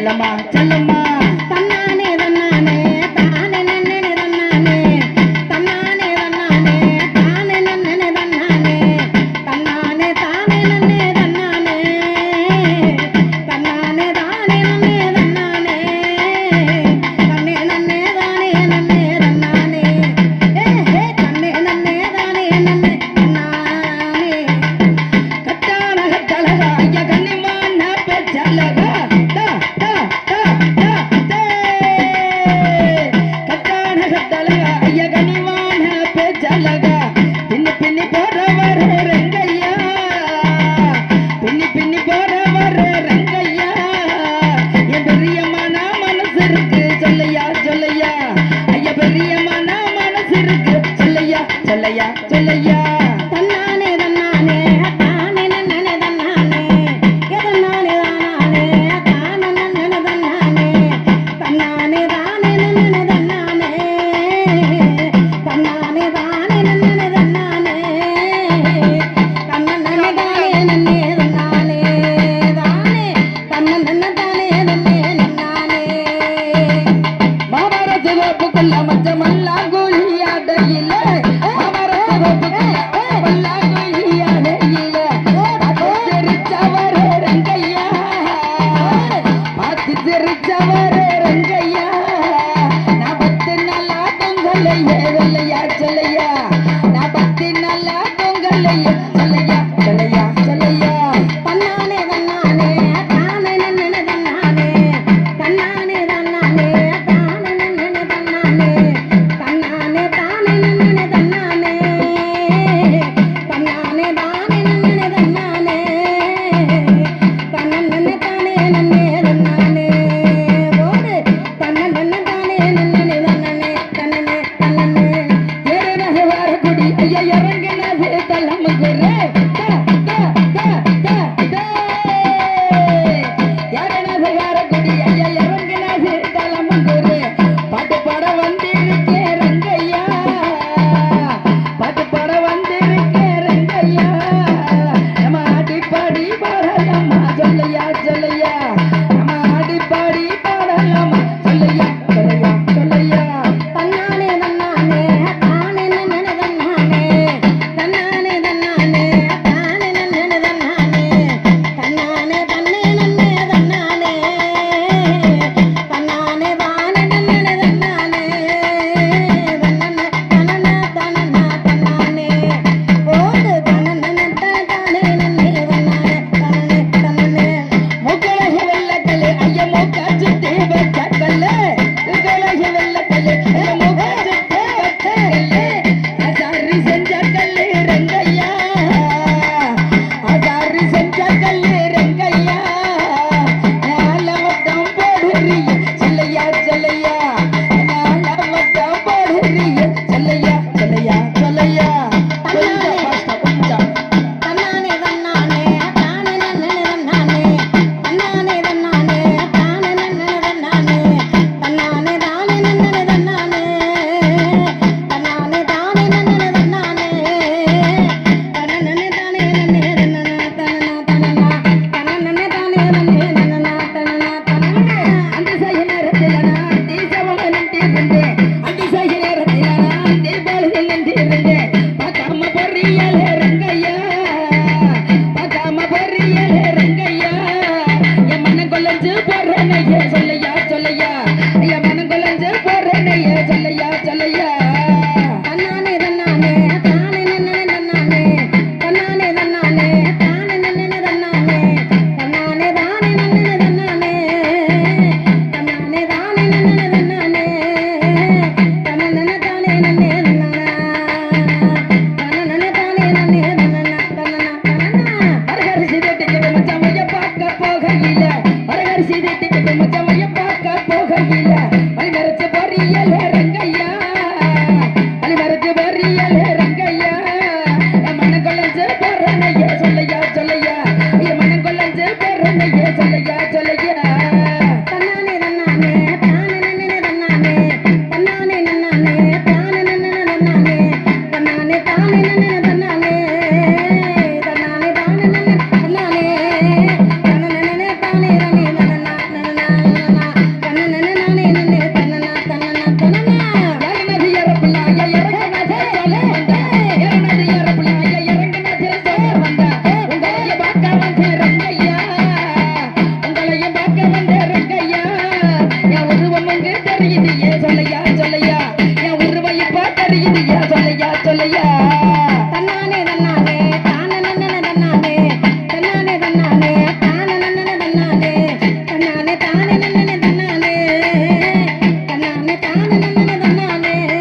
செல்லம்மா செல்லம்மா தன்னானே தன்னானே தானே நன்னே தன்னானே தன்னானே தன்னானே தானே நன்னே தன்னானே தன்னானே தானே நன்னே தன்னானே தன்னானே தானே நன்னே தன்னானே தன்னே நன்னே தானே நன்னே தன்னானே ஏ தன்னே நன்னே தானே நன்னே தன்னானே கட்டான கட்டழகா ஐயா கண்ணிமான பேச்சழகா கட்டான கட்டழகா ஐயா கண்ணிமான பேச்சழகா பின்னி பின்னி போறவர் ரங்கையா பின்னி பின்னி போறவர் ரங்கையா என் பெரியமான மனசு இருக்கு சொல்லையா சொல்லையா ஐயா பெரியமான மனசு இருக்கு சொல்லையா சொல்லையா சொல்லையா தன்னானே தன்னானே தானே நன்னே தன்னானே எதன்னானே தானானே தானே நன்னே தன்னானே தன்னானே தானே நன்னே தன்னானே தன்னானே தானே நன்னே தன்னானே தன்னே தானே நன்னே தன்னானே தானே தன்னே தானே நன்னே தன்னானே மாமர சிவப்புக்குள்ள மச்சமல்லா குழியாடையில மாமர சிவப்புக்குள்ள மச்சமல்லா குழியாடையில பார்த்து சிரிச்சவர் ரங்கையா பார்த்து சிரிச்சவர் ரங்கையா நான் 10 நாளா பொங்கலையே சொல்லையா சொல்லையா நான் 10 நாளா பொங்கலையே சொல்லையா சொல்லையா சொல்லையா தன்னானே தன்னானே தானே நன்னே தன்னானே தன்னானே தன்னானே தானே நன்னே தன்னானே தன்னானே தானே நன்னே தன்னானே தன்னானே தானே நன்னே தன்னானே தன்னே தானே நன்னே தன்னானே போடு தன்னே தானே நன்னே தன்னானே தன்னே தன்னே ஏறினது வரக்குடி ஐயா இறங்கினது தலைமுகர் சொல்லையா தன்னானே தன்னானே தானே தன்னானே தன்னானே தன்னானே தானே தன்னானே தன்னானே தானே தன்னானே தன்னானே தானே தன்னானே தன்னானே தானே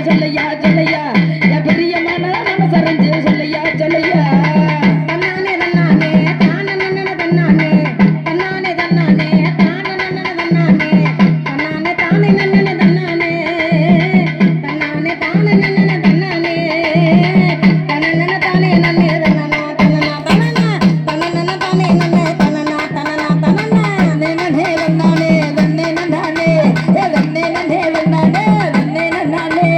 சொல்லையா சொல்லையா என் பிரியமான மனசரஞ்சு சொல்லையா சொல்லையா தன்னானே தன்னானே தானே தன்னானே தன்னானே தன்னானே தானே தன்னானே தன்னானே தானே தன்னானே தன்னானே தானே தன்னானே தன்னன தானே நன்னே தன்னனா தன்னனா தன்னனா தானே நன்னே தன்னனா தன்னனா தன்னனா நன்னே நன்னானே நன்னே நன்னானே ஏ நன்னே நன்னே நன்னானே நன்னே நன்னானே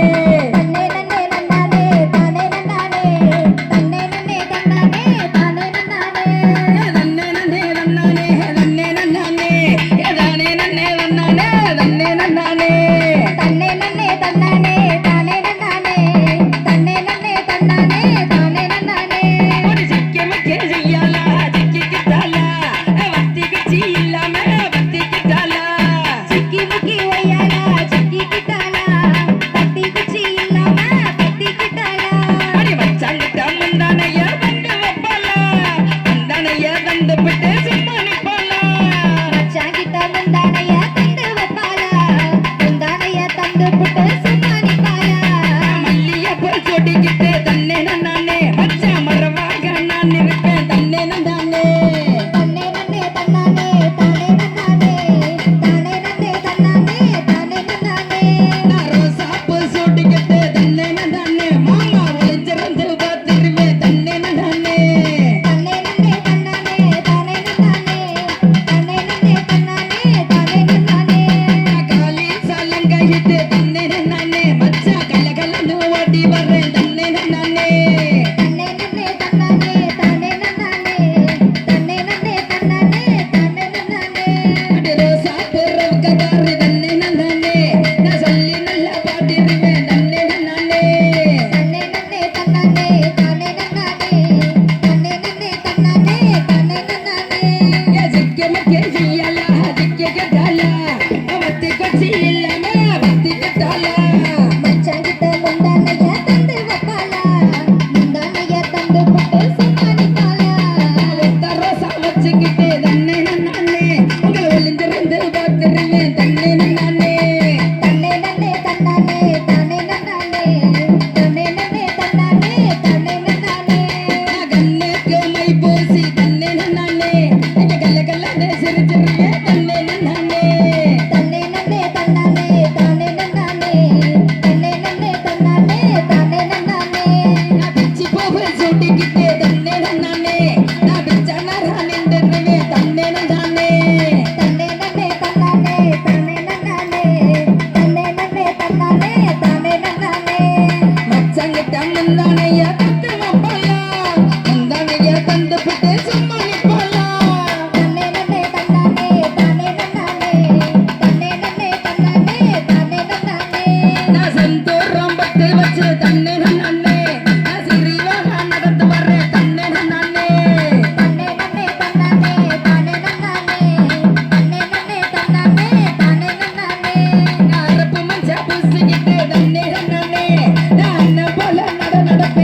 நடப்பு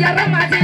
எரமாசி